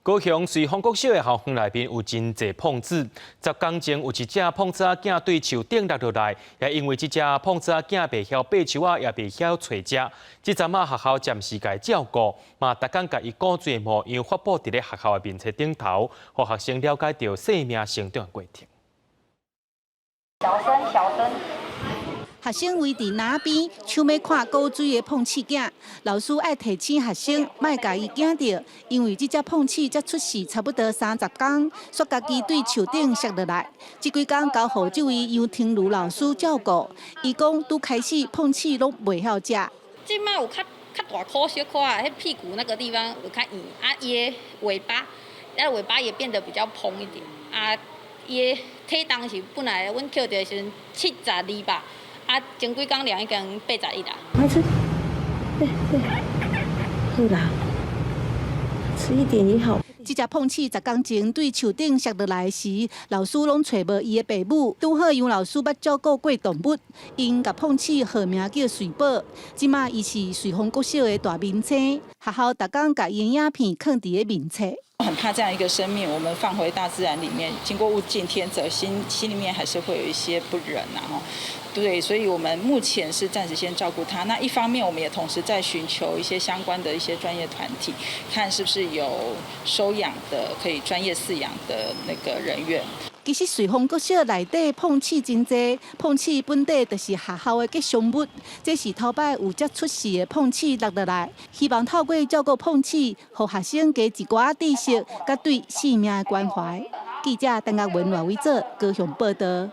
高雄瑞丰国小的校园内面有真侪碰子，10天前有一只碰子仔囝对树顶落落来，也因为这只碰子仔囝袂晓爬树啊，也袂晓找食。这阵仔学校暂时甲伊照顾，嘛逐天甲伊鼓水模样发布伫咧学校的面册顶头，互学生了解到生命成长的过程。小声。 学生围伫那边，想要看高水的碰刺囝，老师爱提醒学生，莫甲伊惊着，因为这只碰刺才出世差不多30天，煞家己对树顶摔落来。这几天交予这位杨庭如老师照顾，伊讲拄开始碰刺拢袂晓食。即摆有较大颗小颗啊，迄屁股那个地方有较圆啊，伊的尾巴，尾巴也变得比较蓬一点啊，伊的体重是本来阮捡到的时阵72吧。 啊，前几天量已经81啦。快吃，对，好啦，吃一点也好。这只碰刺10天前对树顶摔落来时，老师拢找无伊的爸母，拄好杨老师捌照顾过动物，因甲碰刺号名叫水宝。即马伊是瑞丰国小的大名星，学校逐天甲伊影片放伫咧面册。 很怕这样一个生命，我们放回大自然里面，经过物竞天择，心里面还是会有一些不忍啊。对，所以我们目前是暂时先照顾他。那一方面，我们也同时在寻求一些相关的一些专业团体，看是不是有收养的可以专业饲养的那个人员。 其实瑞丰国小内底碰刺真济，碰刺本底就是学校的吉祥物。这是头摆有才出世的碰刺落落来，希望透过照顾碰刺，让学生加一寡知识，甲对生命的关怀。记者陈嘉文、赖伟做高雄报道。